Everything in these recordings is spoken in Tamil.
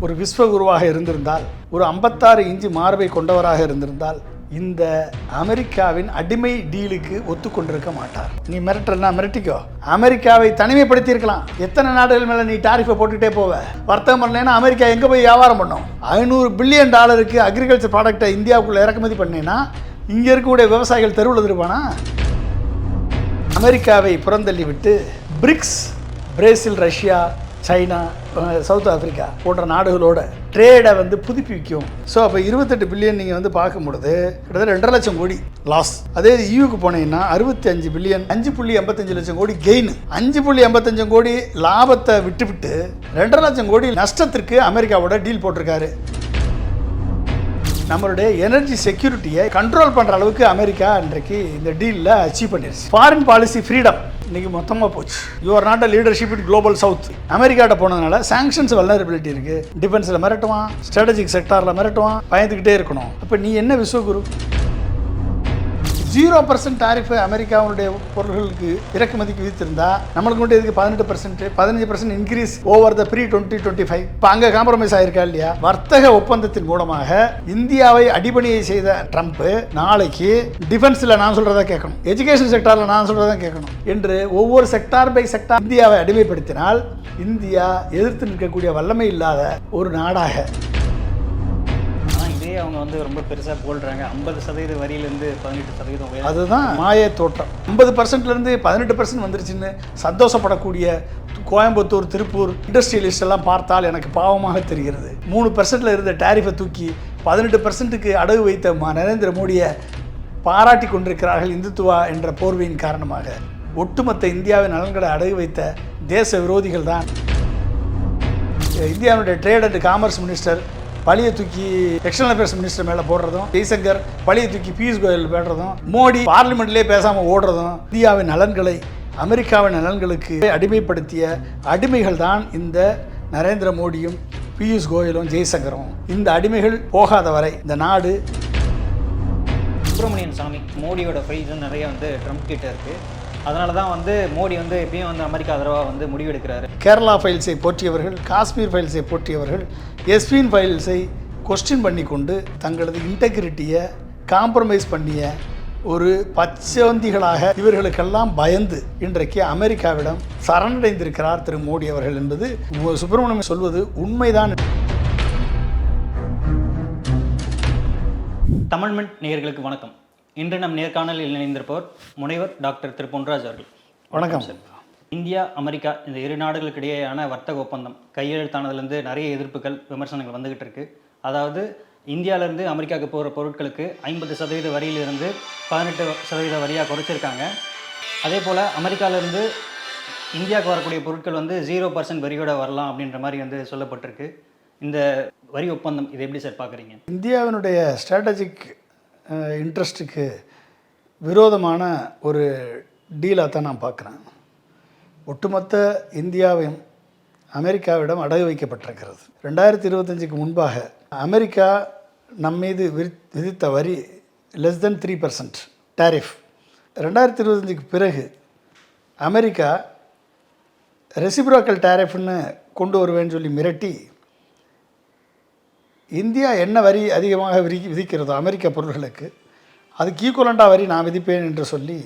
ஒரு விஸ்வகுருவாக இருந்திருந்தால், ஒரு 56 இன்ச்சு மார்பை கொண்டவராக இருந்திருந்தால் இந்த அமெரிக்காவின் அடிமை டீலுக்கு ஒத்துக்கொண்டிருக்க மாட்டார். நீ மிரட்டல்னா மிரட்டிக்கோ. அமெரிக்காவை தனிமைப்படுத்தி இருக்கலாம். எத்தனை நாடுகள் மேலே நீ டாரிஃபை போட்டுகிட்டே போவ? வர்த்தகம் பண்ணலைன்னா அமெரிக்கா எங்கே போய் வியாபாரம் பண்ணும்? $500 பில்லியன் அக்ரிகல்ச்சர் ப்ராடக்டை இந்தியாவுக்குள்ளே இறக்குமதி பண்ணேன்னா இங்கே இருக்கக்கூடிய விவசாயிகள் தெருவில் இருப்பானா? அமெரிக்காவை புறந்தள்ளி விட்டு BRICS, Brazil, Russia, China, South Africa போன்ற நாடுகளோட ட்ரேடை புதுப்பிக்கும். ஸோ அப்போ 28 பில்லியன் நீங்கள் பார்க்கும் பொழுது கிட்டத்தட்ட 2.5 லட்சம் கோடி லாஸ். அதே யூக்கு போனீங்கன்னா 65 பில்லியன், 5.85 லட்சம் கோடி கெயின். 5.85 கோடி லாபத்தை விட்டுவிட்டு 2.5 லட்சம் கோடி நஷ்டத்திற்கு அமெரிக்காவோட டீல் போட்டிருக்காரு. நம்மளுடைய எனர்ஜி செக்யூரிட்டியை கண்ட்ரோல் பண்ணுற அளவுக்கு அமெரிக்கா இன்றைக்கு இந்த டீலில் அச்சீவ் பண்ணிருச்சு. ஃபாரின் பாலிசி ஃப்ரீடம் இன்னைக்கு மொத்தமாக போச்சு. You are not a leadership in global south. அமெரிக்காட்ட போனதுனால சாங்ஷன்ஸ் வல்னரபிலிட்டி இருக்கு. டிஃபென்ஸில் மிரட்டுவான், ஸ்ட்ராட்டஜிக் செக்டாரில் மிரட்டுவான், பயந்துக்கிட்டே இருக்கணும். அப்போ நீ என்ன விஸ்வகுரு? 0% டாரிஃபை அமெரிக்காவுடைய பொருள்களுக்கு இறக்குமதிக்கு விதித்திருந்தா நம்மளுக்கு மட்டும் இதுக்கு 18%, 15% இன்க்ரீஸ் ஓவர் த ப்ரீ 2025. இப்போ அங்கே காம்ப்ரமைஸ் ஆயிருக்கா இல்லையா? வர்த்தக ஒப்பந்தத்தின் மூலமாக இந்தியாவை அடிபணியை செய்த ட்ரம்ப் நாளைக்கு டிஃபென்ஸில் நான் சொல்கிறதா கேட்கணும், எஜுகேஷன் செக்டாரில் நான் சொல்கிறதா கேட்கணும் என்று ஒவ்வொரு செக்டார் பை செக்டார் இந்தியாவை அடிமைப்படுத்தினால் இந்தியா எதிர்த்து நிற்கக்கூடிய வல்லமை இல்லாத ஒரு நாடாக அவங்க ரொம்ப பெருசாக போடுறாங்க. 50% வரியிலேருந்து 18%. அதுதான் மாய தோற்றம். 50%லேருந்து 18% வந்துருச்சுன்னு சந்தோஷப்படக்கூடிய கோயம்புத்தூர், திருப்பூர் இண்டஸ்ட்ரியலிஸ்ட் எல்லாம் பார்த்தால் எனக்கு பாவமாக தெரிகிறது. 3% இருந்த டாரிஃபை தூக்கி 18%க்கு அடகு வைத்த நரேந்திர மோடியை பாராட்டி கொண்டிருக்கிறார்கள். இந்துத்துவா என்ற போர்வையின் காரணமாக ஒட்டுமொத்த இந்தியாவின் நலன்களை அடகு வைத்த தேச விரோதிகள் தான். இந்தியாவுடைய ட்ரேட் அண்ட் காமர்ஸ் மினிஸ்டர் பழியை தூக்கி எக்ஸ்டர்னல் அஃபேர்ஸ் மினிஸ்டர் மேலே போடுறதும், ஜெய்சங்கர் பழியை தூக்கி பியூஷ் கோயல் போடுறதும், மோடி பார்லிமெண்ட்லேயே பேசாமல் ஓடுறதும், இந்தியாவின் நலன்களை அமெரிக்காவின் நலன்களுக்கு அடிமைப்படுத்திய அடிமைகள் தான் இந்த நரேந்திர மோடியும் பியூஷ் கோயலும் ஜெய்சங்கரும். இந்த அடிமைகள் போகாத வரை இந்த நாடு. சுப்பிரமணியன் சாமி மோடியோட ஃபைல்ஸும் நிறைய ட்ரம்ப் கிட்ட இருக்குது. அதனால தான் மோடி எப்பயும் அமெரிக்கா ஆதரவாக முடிவெடுக்கிறாரு. கேரளா ஃபைல்ஸை போற்றியவர்கள், காஷ்மீர் ஃபைல்ஸை போற்றியவர்கள் எஸ்பின் ஃபைல்ஸை கொஸ்டின் பண்ணி கொண்டு தங்களது இன்டெகிரிட்டியை காம்ப்ரமைஸ் பண்ணிய ஒரு பச்சவந்திகளாக இவர்களுக்கெல்லாம் பயந்து இன்றைக்கு அமெரிக்காவிடம் சரணடைந்திருக்கிறார் திரு மோடி அவர்கள் என்பது சுப்பிரமணியம் சொல்வது உண்மைதான். தமிழ்மெண்ட் நேயர்களுக்கு வணக்கம். இன்று நம் நேர்காணலில் இணைந்திருப்பவர் முனைவர் டாக்டர் திரு பொன்ராஜ் அவர்கள். வணக்கம் சார். இந்தியா, அமெரிக்கா இந்த இரு நாடுகளுக்கு இடையேயான வர்த்தக ஒப்பந்தம் கையெழுத்தானதுலேருந்து நிறைய எதிர்ப்புகள், விமர்சனங்கள் வந்துகிட்டு இருக்கு. அதாவது இந்தியாவிலேருந்து அமெரிக்காவுக்கு போகிற பொருட்களுக்கு 50% வரியிலிருந்து 18% வரியாக குறைச்சிருக்காங்க. அதே போல் அமெரிக்காவிலேருந்து இந்தியாவுக்கு வரக்கூடிய பொருட்கள் 0% வரியோட வரலாம் அப்படின்ற மாதிரி சொல்லப்பட்டிருக்கு. இந்த வரி ஒப்பந்தம் இதை எப்படி சார் பார்க்குறீங்க? இந்தியாவினுடைய ஸ்ட்ராட்டஜிக் இன்ட்ரெஸ்ட்டுக்கு விரோதமான ஒரு டீலாக தான் நான் பார்க்குறேன். ஒட்டுமொத்த இந்தியாவையும் அமெரிக்காவிடம் அடகு வைக்கப்பட்டிருக்கிறது. 2025க்கு முன்பாக அமெரிக்கா நம் மீது விதித்த வரி லெஸ் தென் 3% டாரிஃப். 2025க்கு பிறகு அமெரிக்கா ரெசிப்ரோக்கல் டாரிஃப்னு கொண்டு வருவேன்னு சொல்லி மிரட்டி இந்தியா என்ன வரி அதிகமாக விதிக்கிறதோ அமெரிக்க பொருள்களுக்கு அதுக்கு ஈக்குவலண்டாக வரி நான் விதிப்பேன் என்று சொல்லி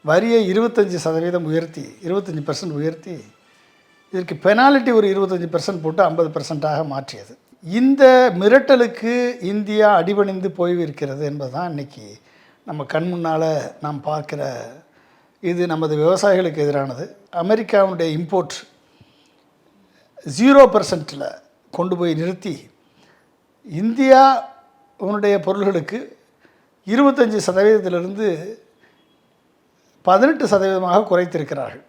வரியை 25% உயர்த்தி 25% உயர்த்தி இதற்கு பெனால்ட்டி ஒரு 25% போட்டு 50%ஆக மாற்றியது. இந்த மிரட்டலுக்கு இந்தியா அடிபணிந்து போய்விருக்கிறது என்பதுதான் இன்றைக்கி நம்ம கண் முன்னால் நாம் பார்க்குற. இது நமது விவசாயிகளுக்கு எதிரானது. அமெரிக்காவுடைய இம்போர்ட் 0%ல் கொண்டு போய் நிறுத்தி இந்தியா உன்னுடைய பொருள்களுக்கு 25%லிருந்து 18% குறைத்திருக்கிறார்கள்.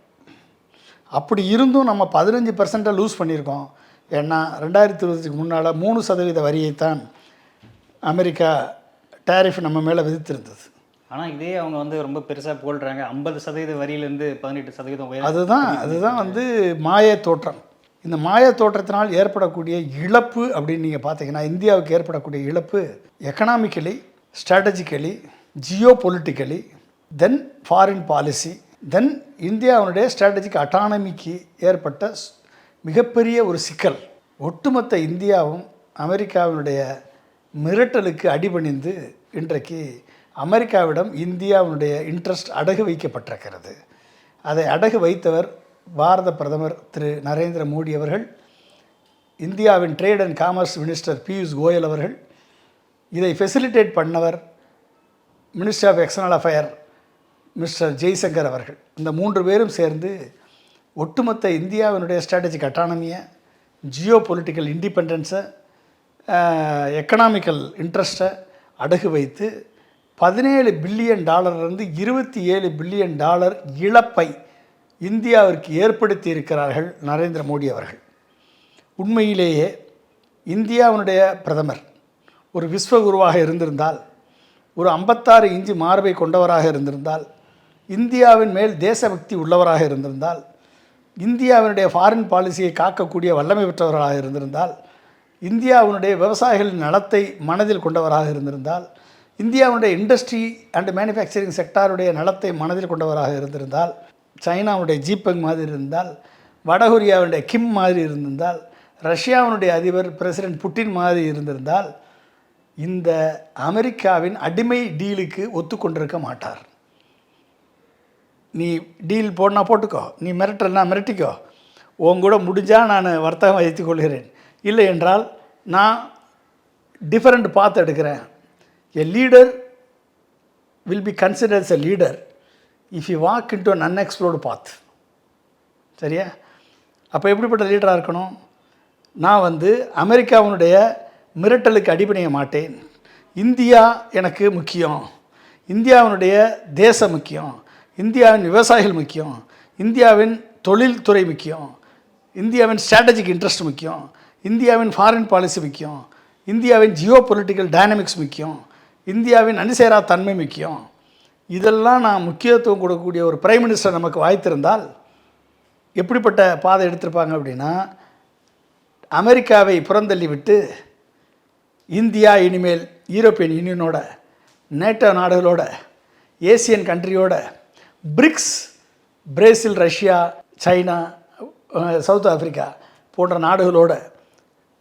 அப்படி இருந்தும் நம்ம 15% லூஸ் பண்ணியிருக்கோம். ஏன்னா 2020க்கு முன்னால் 3% வரியைத்தான் அமெரிக்கா டாரிஃப் நம்ம மேலே விதித்திருந்தது. ஆனால் இதே அவங்க ரொம்ப பெருசாக போடுறாங்க. 50% வரியிலேருந்து 18% அதுதான் மாய தோற்றம். இந்த மாய தோற்றத்தினால் ஏற்படக்கூடிய இழப்பு அப்படின்னு நீங்கள் பார்த்தீங்கன்னா இந்தியாவுக்கு ஏற்படக்கூடிய இழப்பு எக்கனாமிக்கலி, ஸ்ட்ராட்டஜிக்கலி, ஜியோ பொலிட்டிக்கலி, தென் ஃபாரின் பாலிசி, தென் இந்தியாவுடைய ஸ்ட்ராட்டஜிக் அட்டானமிக்கு ஏற்பட்ட மிகப்பெரிய ஒரு சிக்கல். ஒட்டுமொத்த இந்தியாவும் அமெரிக்காவினுடைய மிரட்டலுக்கு அடிபணிந்து இன்றைக்கு அமெரிக்காவிடம் இந்தியாவினுடைய இன்ட்ரெஸ்ட் அடகு வைக்கப்பட்டிருக்கிறது. அதை அடகு வைத்தவர் பாரத பிரதமர் திரு நரேந்திர மோடி அவர்கள், இந்தியாவின் trade and commerce minister Piyush Goyal அவர்கள், இதை ஃபெசிலிட்டேட் பண்ணவர் minister of external affair mister Jaishankar அவர்கள். இந்த 3 பேரும் சேர்ந்து ஒட்டுமொத்த இந்தியாவினுடைய ஸ்ட்ராட்டஜிக் அட்டானமியை, ஜியோ பொலிட்டிக்கல் இண்டிபெண்டன்ஸை, எக்கனாமிக்கல் இன்ட்ரெஸ்ட்டை அடகு வைத்து $17 பில்லியன் 27 பில்லியன் இழப்பை இந்தியாவிற்கு ஏற்படுத்தி இருக்கிறார்கள் நரேந்திர மோடி அவர்கள். உண்மையிலேயே இந்தியாவினுடைய பிரதமர் ஒரு விஸ்வகுருவாக இருந்திருந்தால், ஒரு 56 இன்ச்சு மார்பை கொண்டவராக இருந்திருந்தால், இந்தியாவின் மேல் தேசபக்தி உள்ளவராக இருந்திருந்தால், இந்தியாவினுடைய ஃபாரின் பாலிசியை காக்கக்கூடிய வல்லமை பெற்றவர்களாக இருந்திருந்தால், இந்தியாவினுடைய விவசாயிகளின் நலத்தை மனதில் கொண்டவராக இருந்திருந்தால், இந்தியாவுடைய இண்டஸ்ட்ரி அண்ட் மேனுஃபேக்சரிங் செக்டாருடைய நலத்தை மனதில் கொண்டவராக இருந்திருந்தால், சைனாவுடைய ஜீபெங் மாதிரி இருந்தால், வடகொரியாவுடைய கிம் மாதிரி இருந்திருந்தால், ரஷ்யாவினுடைய அதிபர் பிரசிடென்ட் புட்டின் மாதிரி இருந்திருந்தால், இந்த அமெரிக்காவின் அடிமை டீலுக்கு ஒத்துக்கொண்டிருக்க மாட்டார். நீ டீல் போடனா போட்டுக்கோ, நீ மிரட்டல்னா மிரட்டிக்கோ, உன் கூட முடிஞ்சால் நான் வர்த்தகம் வைத்துக் கொள்கிறேன், இல்லை என்றால் நான் டிஃபரெண்ட் பாத் எடுக்கிறேன். A leader will be considered as a leader if you walk into an unexplored path. சரியா? அப்போ எப்படிப்பட்ட லீடராக இருக்கணும்? நான் அமெரிக்காவினுடைய மிரட்டலுக்கு அடிபணிய மாட்டேன். இந்தியா எனக்கு முக்கியம், இந்தியாவினுடைய தேசம் முக்கியம், இந்தியாவின் விவசாயிகள் முக்கியம், இந்தியாவின் தொழில்துறை முக்கியம், இந்தியாவின் ஸ்ட்ராட்டஜிக் இன்ட்ரெஸ்ட் முக்கியம், இந்தியாவின் ஃபாரின் பாலிசி முக்கியம், இந்தியாவின் ஜியோ பொலிட்டிக்கல் டைனமிக்ஸ் முக்கியம், இந்தியாவின் அணிசேரா தன்மை முக்கியம். இதெல்லாம் நான் முக்கியத்துவம் கொடுக்கக்கூடிய ஒரு பிரைம் மினிஸ்டர் நமக்கு வாய்த்திருந்தால் எப்படிப்பட்ட பாதை எடுத்திருப்பாங்க அப்படின்னா, அமெரிக்காவை புறந்தள்ளி விட்டு இந்தியா இனிமேல் யூரோப்பியன் யூனியனோட, நேட்டோ நாடுகளோட, ஏசியன் கண்ட்ரியோட, BRICS, Brazil, Russia, China, South Africa போன்ற நாடுகளோட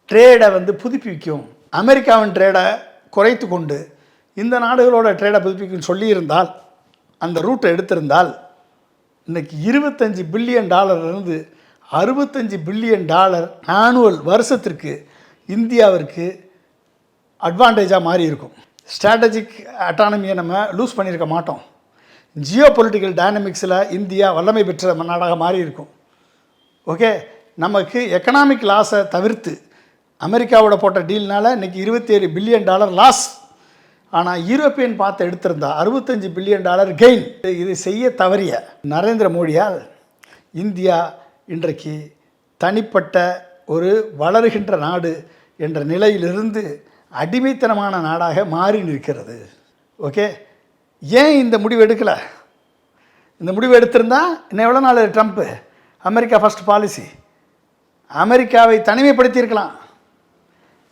ட்ரேடை புதுப்பிக்கும், அமெரிக்காவின் ட்ரேடை குறைத்து கொண்டு இந்த நாடுகளோட ட்ரேடை புதுப்பிக்கும் சொல்லியிருந்தால், அந்த ரூட்டை எடுத்திருந்தால், இன்றைக்கி $25 பில்லியன் இருந்து $65 பில்லியன் ஆனுவல் வருஷத்திற்கு இந்தியாவிற்கு அட்வான்டேஜாக மாறி இருக்கும். ஸ்ட்ராட்டஜிக் அட்டானமியை நம்ம லூஸ் பண்ணியிருக்க மாட்டோம். ஜியோ பொலிட்டிக்கல் டைனமிக்ஸில் இந்தியா வல்லமை பெற்ற நாடாக மாறி இருக்கும். ஓகே, நமக்கு எக்கனாமிக் லாஸை தவிர்த்து அமெரிக்காவோட போட்ட டீல்னால் இன்றைக்கி $27 பில்லியன் லாஸ். ஆனால் யூரோப்பியன் பார்த்து எடுத்திருந்தா $65 பில்லியன் கெயின். இது செய்ய தவறிய நரேந்திர மோடியால் இந்தியா இன்றைக்கு தனிப்பட்ட ஒரு வளருகின்ற நாடு என்ற நிலையிலிருந்து அடிமைத்தனமான நாடாக மாறி நிற்கிறது. ஓகே, ஏன் இந்த முடிவு எடுக்கலை? இந்த முடிவு எடுத்திருந்தா இன்னும் எவ்வளோ நாள் ட்ரம்ப்பு அமெரிக்கா ஃபர்ஸ்ட் பாலிசி, அமெரிக்காவை தனிமைப்படுத்தியிருக்கலாம்.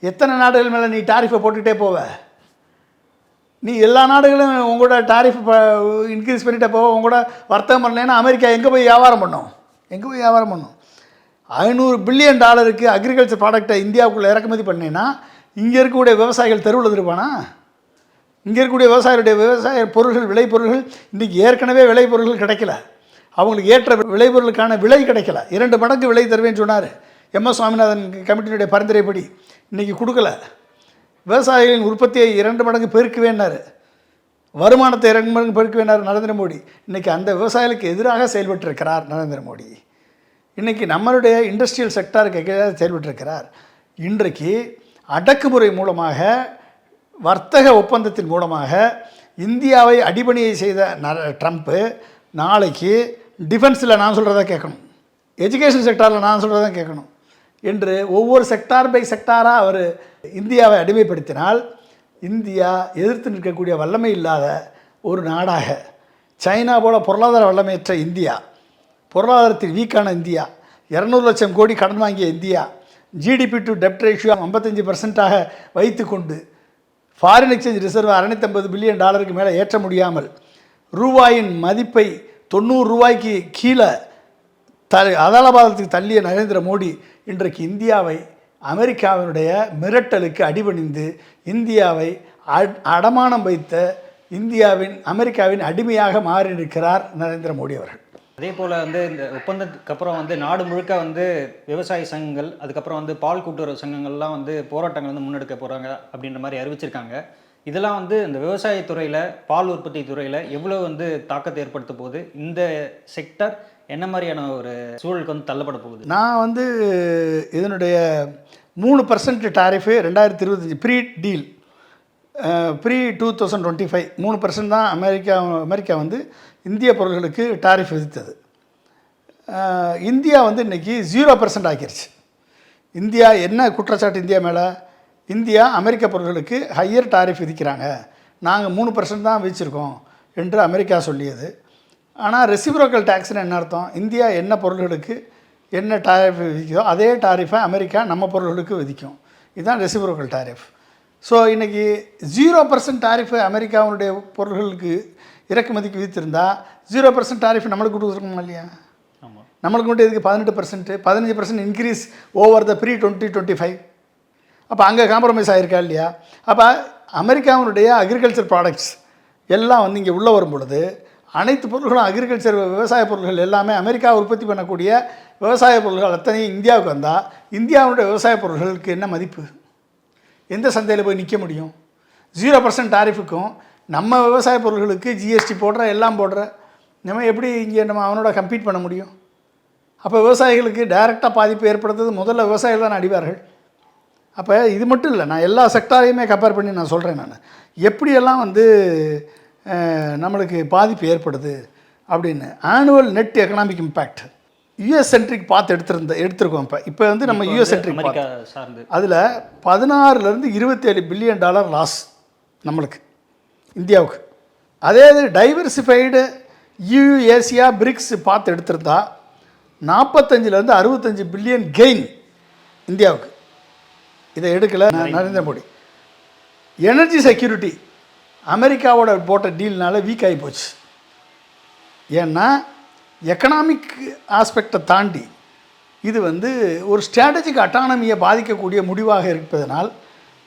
எத்தனை நாடுகள் மேலே நீ டாரிஃபை போட்டுக்கிட்டே போவ? நீ எல்லா நாடுகளும் உங்களோட டாரிஃப் இன்க்ரீஸ் பண்ணிட்டே போவ, உங்களோட வர்த்தகம் பண்ணலைன்னா அமெரிக்கா எங்கே போய் வியாபாரம் பண்ணும்? எங்கே போய் வியாபாரம் பண்ணும்? $500 பில்லியன் அக்ரிகல்ச்சர் ப்ராடக்டை இந்தியாவுக்குள்ளே இறக்குமதி பண்ணேன்னா இங்கே இருக்கக்கூடிய விவசாயிகள் தெருவில் இருப்பானா? இங்கே இருக்கக்கூடிய விவசாய பொருள்கள், விளைபொருள்கள் இன்றைக்கி ஏற்கனவே விளைபொருள்கள் கிடைக்கல, அவங்களுக்கு ஏற்ற விளைபொருளுக்கான விலை கிடைக்கல. 2 மடங்கு விலை தருவேன்னு சொன்னார் MS சுவாமிநாதன் கமிட்டியினுடைய பரிந்துரைப்படி. இன்றைக்கி கொடுக்கல. விவசாயிகளின் உற்பத்தியை 2 மடங்கு பெருக்குவேன்னார், வருமானத்தை 2 மடங்கு பெருக்குவேன்னார் நரேந்திர மோடி. இன்றைக்கி அந்த விவசாயிகளுக்கு எதிராக செயல்பட்டிருக்கிறார் நரேந்திர மோடி. இன்றைக்கி நம்மளுடைய இண்டஸ்ட்ரியல் செக்டாருக்கு எதிராக செயல்பட்டிருக்கிறார். இன்றைக்கு அடக்குமுறை மூலமாக, வர்த்தக ஒப்பந்தத்தின் மூலமாக இந்தியாவை அடிபணியை செய்த ட்ரம்ப்பு நாளைக்கு டிஃபென்ஸில் நான் சொல்கிறத கேட்கணும், எஜுகேஷன் செக்டாரில் நான் சொல்கிறத கேட்கணும் என்று ஒவ்வொரு செக்டார் பை செக்டாராக அவர் இந்தியாவை அடிமைப்படுத்தினால், இந்தியா எதிர்த்து நிற்கக்கூடிய வல்லமை இல்லாத ஒரு நாடாக, சைனா போல பொருளாதார வல்லமையற்ற இந்தியா, பொருளாதாரத்தில் வீக்கான இந்தியா, 200 லட்சம் கோடி கடன் வாங்கிய India, GDP to dept ratio 55% வைத்து கொண்டு, ஃபாரின் எக்ஸ்சேஞ்ச் ரிசர்வ் $650 பில்லியன் மேலே ஏற்ற முடியாமல், ரூபாயின் மதிப்பை 90 ரூபாய்க்கு கீழே அதாலபாதத்துக்கு தள்ளிய நரேந்திர மோடி இன்றைக்கு இந்தியாவை அமெரிக்காவினுடைய மிரட்டலுக்கு அடிபணிந்து இந்தியாவை அடமானம் வைத்த அமெரிக்காவின் அடிமையாக மாறியிருக்கிறார் நரேந்திர மோடி அவர்கள். அதே போல் வந்து இந்த ஒப்பந்தத்துக்கு அப்புறம் வந்து நாடு முழுக்க வந்து விவசாய சங்கங்கள், அதுக்கப்புறம் வந்து பால் கூட்டுறவு சங்கங்கள்லாம் வந்து போராட்டங்கள் வந்து முன்னெடுக்க போகிறாங்க அப்படின்ற மாதிரி அறிவிச்சிருக்காங்க. இதெல்லாம் வந்து இந்த விவசாயத்துறையில், பால் உற்பத்தி துறையில் எவ்வளோ வந்து தாக்கத்தை ஏற்படுத்த போகுது? இந்த செக்டர் என்ன மாதிரியான ஒரு சூழலுக்கு வந்து தள்ளப்பட போகுது? நான் வந்து இதனுடைய 3% டாரிஃபு 2025 ப்ரீ டீல், ப்ரீ 2025 3% தான் அமெரிக்கா வந்து இந்திய பொருள்களுக்கு டாரிஃப் விதித்தது. இந்தியா வந்து இன்றைக்கி 0% ஆக்கிருச்சு. இந்தியா என்ன குற்றச்சாட்டு இந்தியா மேலே? இந்தியா அமெரிக்க பொருள்களுக்கு ஹையர் டாரிஃப் விதிக்கிறாங்க, நாங்கள் 3% தான் விதிச்சிருக்கோம் என்று அமெரிக்கா சொல்லியது. ஆனால் ரெசிப்ரோக்கல் டேக்ஸ்னு என்ன அர்த்தம்? இந்தியா என்ன பொருள்களுக்கு என்ன டாரிஃப் விதிக்குதோ அதே டாரிஃபை அமெரிக்கா நம்ம பொருள்களுக்கு விதிக்கும். இதுதான் ரெசிப்ரோக்கல் டாரிஃப். ஸோ இன்றைக்கி 0% டாரிஃபு அமெரிக்காவுடைய பொருள்களுக்கு இறக்குமதிக்கு விதித்திருந்தா 0% டாரிஃப் நம்மளுக்கு கொடுத்துருக்கோமா இல்லையா? ஆமாம். நம்மளுக்கு மட்டும் இதுக்கு 15% இன்க்ரீஸ் ஓவர் த ப்ரீ 2025. அப்போ அங்கே காம்ப்ரமைஸ் ஆகிருக்கா இல்லையா? அப்போ அமெரிக்காவுடைய அக்ரிகல்ச்சர் ப்ராடக்ட்ஸ் எல்லாம் வந்து இங்கே உள்ளே வரும் பொழுது அனைத்து பொருள்களும் அக்ரிகல்ச்சர் விவசாய பொருள்கள் எல்லாமே அமெரிக்கா உற்பத்தி பண்ணக்கூடிய விவசாய பொருள்கள் அத்தனையும் இந்தியாவுக்கு வந்தால் இந்தியாவுடைய விவசாய பொருள்களுக்கு என்ன மதிப்பு? எந்த சந்தையில் போய் நிற்க முடியும்? 0% டாரிஃபுக்கும் நம்ம விவசாய பொருள்களுக்கு ஜிஎஸ்டி எல்லாம் போடுற நம்ம எப்படி இங்கே நம்ம அவனோட கம்பீட் பண்ண முடியும்? அப்போ விவசாயிகளுக்கு டைரெக்டாக பாதிப்பு ஏற்படுத்துறது முதல்ல விவசாயிகள் தான் அடிவார்கள். அப்போ இது மட்டும் இல்லை, நான் எல்லா செக்டாரையுமே கம்பேர் பண்ணி நான் சொல்கிறேன். நான் எப்படியெல்லாம் வந்து நம்மளுக்கு பாதிப்பு ஏற்படுது அப்படின்னு. Annual net economic impact US centric பார்த்து எடுத்திருக்கோம். இப்போ வந்து நம்ம யூஎஸ் சென்ட்ரிக் சார்ந்து அதில் 16 to 27 பில்லியன் டாலர் லாஸ் நம்மளுக்கு இந்தியாவுக்கு. அதே இது டைவர்சிஃபைடு ஏசியா பிரிக்ஸ் பார்த்து எடுத்திருந்தா 45 to 65 பில்லியன் கெயின் இந்தியாவுக்கு. இதை எடுக்கலை நரேந்திர மோடி. எனர்ஜி செக்யூரிட்டி அமெரிக்காவோட போட்ட டீல்னால வீக் ஆகி போச்சு. ஏன்னா எக்கனாமிக் ஆஸ்பெக்டை தாண்டி இது வந்து ஒரு ஸ்ட்ராட்டஜிக் அட்டானமியை பாதிக்கக்கூடிய முடிவாக இருப்பதனால்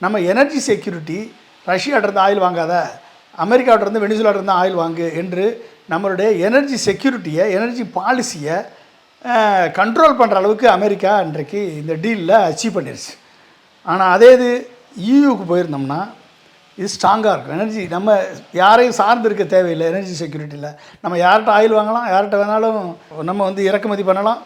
நம்ம எனர்ஜி செக்யூரிட்டி ரஷ்யாவிட்டிருந்து ஆயில் வாங்காத, அமெரிக்காவிட்டிருந்து வெனிசுலாவிட்டிருந்து ஆயில் வாங்கு என்று நம்மளுடைய எனர்ஜி செக்யூரிட்டியை, எனர்ஜி பாலிசியை கண்ட்ரோல் பண்ணுற அளவுக்கு அமெரிக்கா இன்றைக்கு இந்த டீலில் அச்சீவ் பண்ணிருச்சு. ஆனால் அதே இது ஈயூக்கு போயிருந்தோம்னா இது ஸ்ட்ராங்காக இருக்கும். எனர்ஜி நம்ம யாரையும் சார்ந்து இருக்க தேவையில்லை. எனர்ஜி செக்யூரிட்டியில் நம்ம யார்கிட்ட ஆயில் வாங்கலாம், யார்கிட்ட வேணாலும் நம்ம வந்து இறக்குமதி பண்ணலாம்,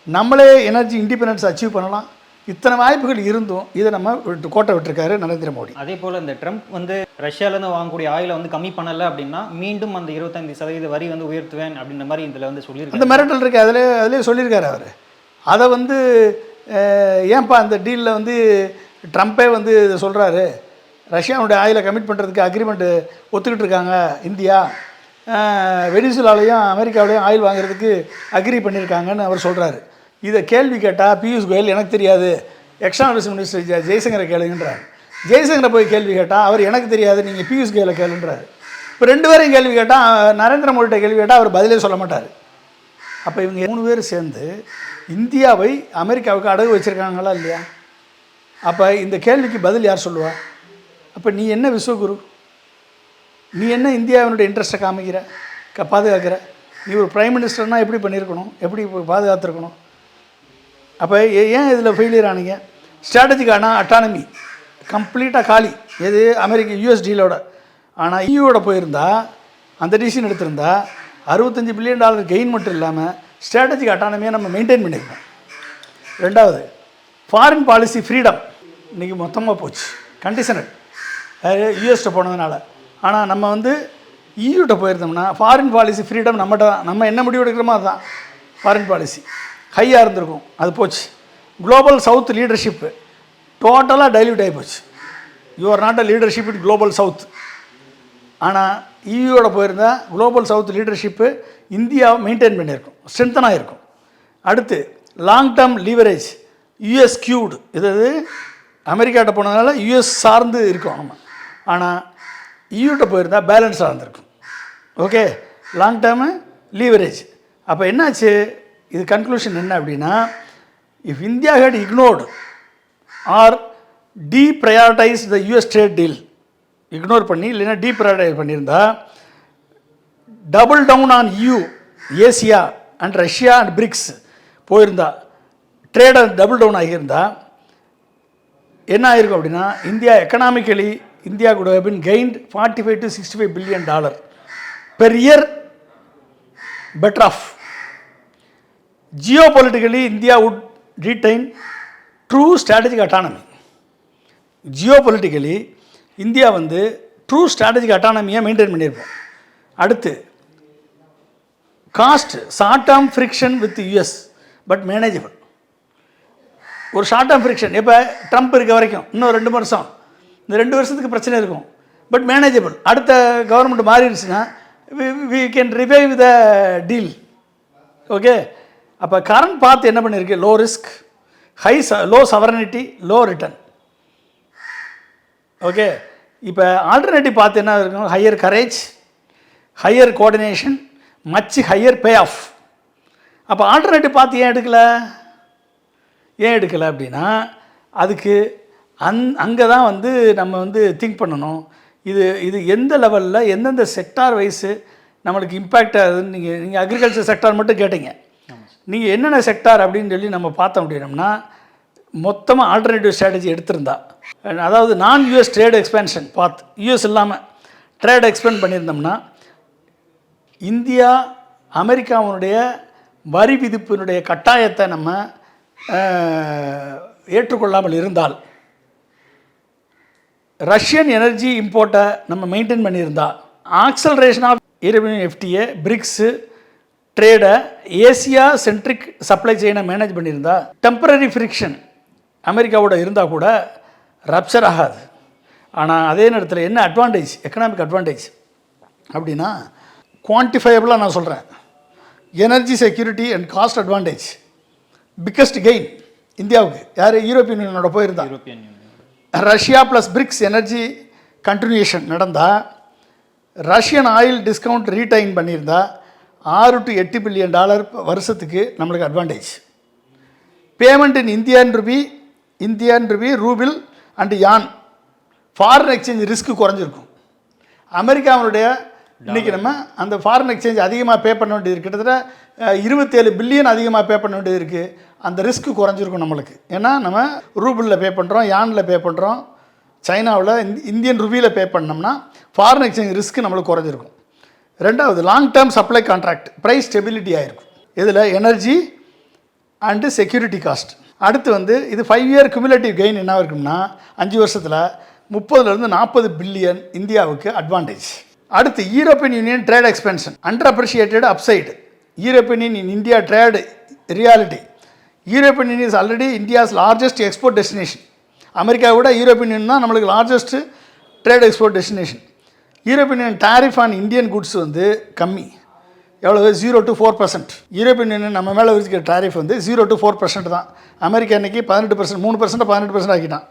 நம்மளே எனர்ஜி இண்டிபெண்டன்ஸ் அச்சீவ் பண்ணலாம். இத்தனை வாய்ப்புகள் இருந்தும் இதை நம்ம கோட்டை விட்டுருக்காரு நரேந்திர மோடி. அதே போல் இந்த ட்ரம்ப் வந்து ரஷ்யாவிலேருந்து வாங்கக்கூடிய ஆயிலை வந்து கம்மி பண்ணலை அப்படின்னா மீண்டும் அந்த 25% வரி வந்து உயர்த்துவேன் அப்படின்ற மாதிரி இதில் வந்து சொல்லியிருக்காரு. அந்த மிரட்டல் இருக்குது, அதிலே சொல்லியிருக்காரு அவர். அதை வந்து ஏன்பா அந்த டீலில் வந்து ட்ரம்ப்பே வந்து இதை சொல்கிறாரு, ரஷ்யாவுடைய ஆயிலை கமிட் பண்ணுறதுக்கு அக்ரிமெண்ட்டு ஒத்துக்கிட்டு இருக்காங்க இந்தியா, வெனிசுலாலையும் அமெரிக்காவிலையும் ஆயில் வாங்குறதுக்கு அக்ரி பண்ணியிருக்காங்கன்னு அவர் சொல்கிறாரு. இதை கேள்வி கேட்டால் பியூஷ் கோயல் எனக்கு தெரியாது, எக்ஸ்டர்னல் மினிஸ்டர் ஜெய்சங்கரை கேளுங்கன்றார். ஜெய்சங்கரை போய் கேள்வி கேட்டால் அவர் எனக்கு தெரியாது, நீங்கள் பியூஷ் கோயலை கேளுன்றார். இப்போ 2 பேரையும் கேள்வி கேட்டால் நரேந்திர மோடிகிட்ட கேள்வி கேட்டால் அவர் பதிலே சொல்ல மாட்டார். அப்போ இவங்க 3 பேர் சேர்ந்து இந்தியாவை அமெரிக்காவுக்கு அடகு வச்சுருக்காங்களா இல்லையா? அப்போ இந்த கேள்விக்கு பதில் யார் சொல்லுவா? அப்போ நீ என்ன விஸ்வகுரு? நீ என்ன இந்தியாவினுடைய இன்ட்ரெஸ்ட்டை காமிக்கிற, பாதுகாக்கிற? நீ ஒரு பிரைம் மினிஸ்டர்னால் எப்படி பண்ணியிருக்கணும், எப்படி பாதுகாத்துருக்கணும்? அப்போ ஏன் இதில் ஃபெயிலியர் ஆனீங்க? ஸ்ட்ராட்டஜிக் அட்டானமி கம்ப்ளீட்டாக காலி. எது? யூஎஸ் டீலோட. ஆனால் ஈயோட போயிருந்தா, அந்த டிசிஷன் எடுத்திருந்தா $65 பில்லியன் கெயின் மட்டும் இல்லாமல் ஸ்ட்ராட்டஜிக் அட்டானமியை நம்ம மெயின்டைன் பண்ணியிருக்கோம். 2வது ஃபாரின் பாலிசி ஃப்ரீடம் இன்றைக்கி மொத்தமாக போச்சு, கண்டிஷனட் யூஎஸ்கிட்ட போனதுனால. ஆனால் நம்ம வந்து ஈயூட்ட போயிருந்தோம்னா ஃபாரின் பாலிசி ஃப்ரீடம் நம்மகிட்ட தான். நம்ம என்ன முடிவு எடுக்கிறோமோ அதுதான் ஃபாரின் பாலிசி ஹையாக இருந்திருக்கும், அது போச்சு. குளோபல் சவுத் லீடர்ஷிப்பு டோட்டலாக டைல்யூட் ஆகி போச்சு. You are not a leadership in global south. ஆனால் ஈயூவோட போயிருந்தால் குளோபல் சவுத் லீடர்ஷிப்பு இந்தியாவை மெயின்டைன் பண்ணியிருக்கும், ஸ்ட்ரென்த்தனாக இருக்கும். அடுத்து லாங் டேர்ம் லீவரேஜ் யூஎஸ் கியூடு, இது அமெரிக்காட்ட போனதுனால யூஎஸ் சார்ந்து இருக்கும் நம்ம. ஆனால் ஈயூட்ட போயிருந்தால் பேலன்ஸாக இருந்திருக்கும். Okay, long term leverage. அப்போ என்னாச்சு? இது கன்க்ளூஷன் என்ன அப்படின்னா, if India had ignored or deprioritise the US trade deal, ignore பண்ணி இல்லைன்னா டீப்ரையாரிட்டைஸ் பண்ணியிருந்தா, double down on EU, Asia and Russia and BRICS போயிருந்தா, ட்ரேடை டபுள் டவுன் ஆகியிருந்தா என்ன ஆயிருக்கும் அப்படின்னா, India economically India could have been gained $45 to $65 billion per year better off. Geopolitically, India would retain true strategic autonomy. Geopolitically, India வந்து ட்ரூ ஸ்ட்ராட்டஜிக் அட்டானமியை மெயின்டைன் பண்ணியிருப்போம். அடுத்து cost short term friction with US but manageable. ஒரு ஷார்ட் டேர்ம் ஃப்ரிக்ஷன் எப்போ ட்ரம்ப் இருக்க வரைக்கும் இன்னும் 2 வருஷம், இந்த 2 வருஷத்துக்கு பிரச்சனை இருக்கும், பட் மேனேஜபிள். அடுத்த கவர்மெண்ட் மாறிடுச்சுன்னா we can revive the deal. Okay, அப்போ கரண்ட் பார்த்து என்ன பண்ணியிருக்கு, low risk, low sovereignty, low return. Okay, இப்போ ஆல்டர்னேட்டிவ் பார்த்து என்ன இருக்கும், higher courage, higher coordination, much higher pay off. அப்போ ஆல்டர்னேட்டிவ் பார்த்து ஏன் எடுக்கலை அப்படின்னா, அதுக்கு அங்கே தான் வந்து நம்ம வந்து திங்க் பண்ணணும். இது எந்த லெவலில் எந்தெந்த செக்டார் வைஸு நம்மளுக்கு இம்பேக்ட் ஆகுதுன்னு. நீங்கள் அக்ரிகல்ச்சர் செக்டார் மட்டும் கேட்டீங்க, நீங்கள் என்னென்ன செக்டார் அப்படின்னு சொல்லி நம்ம பார்த்தோம் அப்படின்னம்னா, மொத்தமாக ஆல்டர்னேட்டிவ் ஸ்ட்ராட்டஜி எடுத்திருந்தா, அதாவது நான் யூஎஸ் ட்ரேட் எக்ஸ்பேன்ஷன் பார்த்து யூஎஸ் இல்லாமல் ட்ரேட் எக்ஸ்பேண்ட் பண்ணியிருந்தோம்னா, இந்தியா அமெரிக்காவுடைய வரி விதிப்பினுடைய கட்டாயத்தை நம்ம ஏற்றுக்கொள்ளாமல் இருந்தால், ரஷ்யன் எனர்ஜி இம்போர்ட்டை நம்ம மெயின்டைன் பண்ணியிருந்தா, acceleration of European FTA, BRICS ட்ரேடை, ஏசியா சென்ட்ரிக் சப்ளை செயினை மேனேஜ் பண்ணியிருந்தா, டெம்பரரி ஃப்ரிக்ஷன் அமெரிக்காவோட இருந்தால் கூட ரப்சர் ஆகாது. ஆனால் அதே நேரத்தில் என்ன அட்வான்டேஜ், எக்கனாமிக் அட்வான்டேஜ் அப்படின்னா, குவான்டிஃபையபிளாக நான் சொல்கிறேன், energy security and cost advantage, biggest gain இந்தியாவுக்கு. யார், யூரோப்பியன் யூனியனோட போயிருந்தா. Russia plus BRICS energy continuation நடந்தால், ரஷ்யன் ஆயில் டிஸ்கவுண்ட் ரீடைன் பண்ணியிருந்தா $6 to $8 billion வருஷத்துக்கு நம்மளுக்கு advantage. Payment in Indian rupee, rouble and யான், ஃபாரின் எக்ஸ்சேஞ்ச் ரிஸ்க்கு குறைஞ்சிருக்கும். அமெரிக்காவுடைய இன்றைக்கி நம்ம அந்த ஃபாரின் எக்ஸ்சேஞ்ச் அதிகமாக பே பண்ண வேண்டியது இருக்குது, கிட்டத்தட்ட 27 பில்லியன் அதிகமாக பே பண்ண வேண்டியது இருக்குது. அந்த ரிஸ்க்கு குறைஞ்சிருக்கும் நம்மளுக்கு. ஏன்னா நம்ம ரூபிளில் பே பண்ணுறோம், யானில் பே பண்ணுறோம், சைனாவில் இந்தியன் ருபியில் பே பண்ணோம்னா ஃபாரின் எக்ஸ்சேஞ்ச் ரிஸ்க்கு நம்மளுக்கு குறைஞ்சிருக்கும். ரெண்டாவது, long term supply contract, price stability ஆகிருக்கும். இதில் எனர்ஜி அண்டு செக்யூரிட்டி காஸ்ட். அடுத்து வந்து இது 5 இயர் குமுலேட்டிவ் கெயின் என்ன இருக்கும்னா, 5 வருஷத்தில் 30 to 40 பில்லியன் இந்தியாவுக்கு அட்வான்டேஜ். அடுத்து European Union trade expansion, underappreciated upside. European Union in India trade reality. European Union is already India's largest export destination. அமெரிக்காவை விட யூரோப்பியன் யூனியன் தான் நம்மளுக்கு largest trade export destination. European Union tariff on Indian goods வந்து கம்மி, எவ்வளவு, 0 to 4%. யூரோப்பியன் யூனியன் நம்ம மேலே விதிக்கிற டாரிஃப் வந்து 0 to 4% தான். அமெரிக்கா இன்றைக்கி 18%, 3% 18% ஆக்கிட்டான்.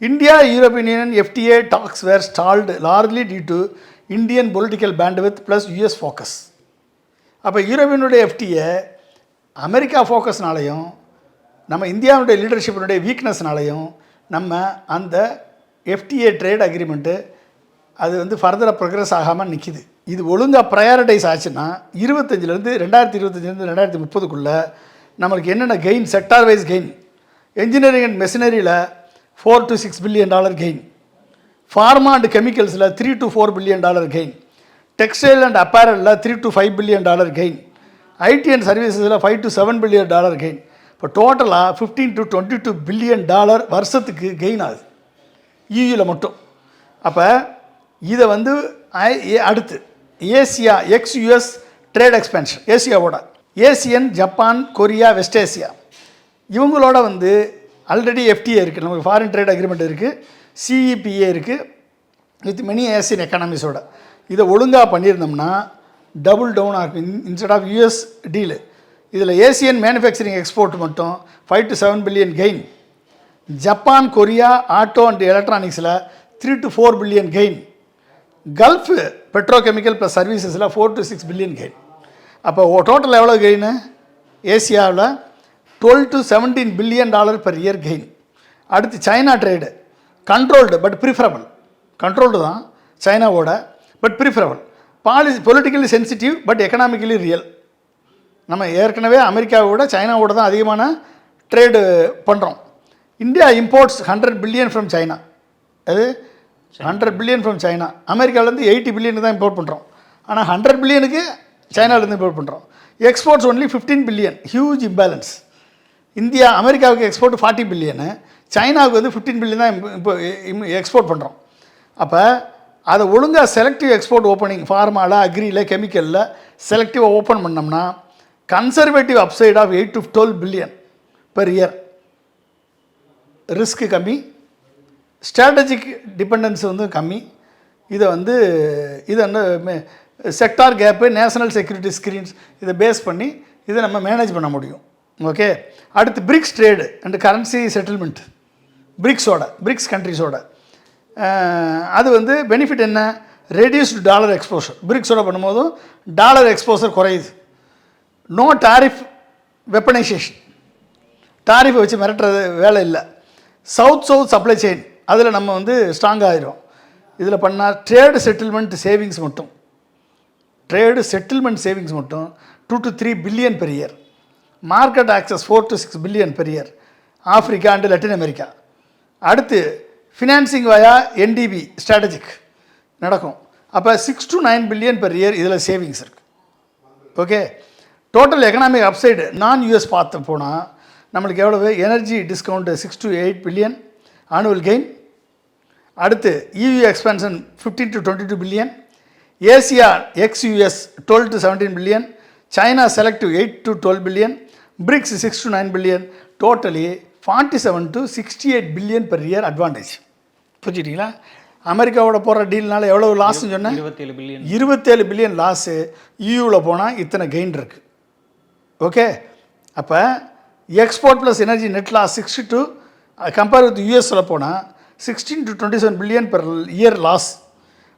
India European Union FTA talks were stalled largely due to Indian political bandwidth plus US focus. அப்போ யூரோப்பியனுடைய எஃப்டிஏ அமெரிக்கா ஃபோக்கஸ்னாலையும் நம்ம இந்தியாவுடைய லீடர்ஷிப்பினுடைய வீக்னஸ்னாலையும் நம்ம அந்த எஃப்டிஏ ட்ரேட் அக்ரிமெண்ட்டு அது வந்து ஃபர்தராக ப்ரோக்ரஸ் ஆகாமல் நிற்கிது. இது ஒழுங்காக ப்ரையாரிட்டைஸ் ஆச்சுன்னா 2025 2030 நம்மளுக்கு என்னென்ன gain, sector wise gain, engineering and மெஷினரியில் $4 to $6 billion gain, pharma and கெமிக்கல்ஸில் $3 to $4 billion gain, textile and அப்பேரலில் $3 to $5 billion gain, IT and சர்வீசஸில் $5 to $7 billion கெயின். இப்போ டோட்டலாக $15 to $22 billion வருஷத்துக்கு கெயின் ஆகுது யூயில் மட்டும். அப்போ இதை வந்து அடுத்து ஏசியா எக்ஸ்-யூஎஸ் ட்ரேட் எக்ஸ்பென்ஷன், ஏசியாவோட ASEAN, Japan, Korea, West Asia இவங்களோட வந்து ஆல்ரெடி எஃப்டிஏ இருக்குது, நமக்கு ஃபாரின் ட்ரேட் அக்ரிமெண்ட் இருக்குது, சிஇபிஏ இருக்குது வித் மெனி ஏசியன் எக்கானமிஸோட. இதை ஒழுங்காக பண்ணியிருந்தோம்னா டபுள் டவுன் ஆகும் இன்ஸ்டெட் ஆஃப் யூஎஸ் டீலு. இதில் ஏசியன் மேனுஃபேக்சரிங் எக்ஸ்போர்ட் மட்டும் $5 to $7 billion gain, Japan, Korea, auto and எலக்ட்ரானிக்ஸில் $3 to $4 billion gain, Gulf petrochemical plus சர்வீசஸில் $4 to $6 billion கெயின். அப்போ டோட்டல் எவ்வளோ கெயின், ஏசியாவில் $12 to $17 billion per year gain. அடுத்து China trade controlled but preferable. Controlled தான் சைனாவோட, but preferable. Politically sensitive but economically real. நம்ம ஏற்கனவே அமெரிக்காவை விட சைனாவோட தான் அதிகமான ட்ரேடு பண்ணுறோம். India imports 100 billion from China. அது 100 பில்லியன் ஃப்ரம் சைனா. அமெரிக்காவிலேருந்து 80 பில்லியனுக்கு தான் இம்போர்ட் பண்ணுறோம். ஆனால் 100 பில்லியனுக்கு சைனாவிலேருந்து இம்போர்ட் பண்ணுறோம். Exports only 15 billion. Huge imbalance. India அமெரிக்காவுக்கு எக்ஸ்போர்ட் 40 பில்லியனு, சைனாவுக்கு வந்து 15 பில்லியன் தான் இப்போ எக்ஸ்போர்ட் பண்ணுறோம். அப்போ அதை ஒழுங்காக செலக்டிவ் எக்ஸ்போர்ட் ஓப்பனிங் ஃபார்மாவில், அக்ரியில், கெமிக்கலில் செலக்டிவாக ஓப்பன் பண்ணோம்னா conservative upside of 8 to 12 billion per year. Risk கம்மி, ஸ்ட்ராட்டஜிக் டிபெண்டன்ஸ் வந்து கம்மி. இதை வந்து sector cap, national security screens இதை பேஸ் பண்ணி இதை நம்ம மேனேஜ் பண்ண முடியும். ஓகே. அடுத்து BRICS trade and currency settlement. BRICS கண்ட்ரிஸோட அது வந்து பெனிஃபிட் என்ன? Reduced dollar exposure. பிரிக்ஸோட பண்ணும்போதும் டாலர் எக்ஸ்போசர் குறையுது. No tariff weaponisation. டாரிஃபை வச்சு மிரட்டுறது வேலை இல்லை. சவுத் சப்ளை செயின் அதில் நம்ம வந்து ஸ்ட்ராங் ஆகிரும். இதில் பண்ணால் ட்ரேடு செட்டில்மெண்ட் சேவிங்ஸ் மட்டும் 2 to 3 billion per year. Market access 4 to 6 billion per year. Africa and லட்டின் America. அடுத்து ஃபினான்சிங் வயா NDB ஸ்ட்ராட்டஜிக் நடக்கும். அப்போ 6 to 9 பில்லியன் பெர் இயர் இதில் சேவிங்ஸ் இருக்குது. ஓகே. டோட்டல் எக்கனாமிக் அப்சைடு நான்-US பார்த்து போனால் நம்மளுக்கு எவ்வளவு? Energy discount 6 to 8 billion annual gain. அடுத்து EU எக்ஸ்பென்ஷன் 15 to 22 billion. Asia ex-US 12 to 17 billion. China selective 8 to 12 billion. BRICS 6 to 9 billion. Totally 47 to 68 billion per year advantage. புரிஞ்சுக்கிட்டீங்களா? அமெரிக்காவோட போகிற டீல்னால எவ்வளோ லாஸ்ன்னு சொன்னேன்? 27 பில்லியன் லாஸு. EUவில் போனால் இத்தனை கெயின் இருக்குது. ஓகே. அப்போ export plus energy net loss 60 to compare with யூஎஸில் போனால் 16 to 27 billion per year loss.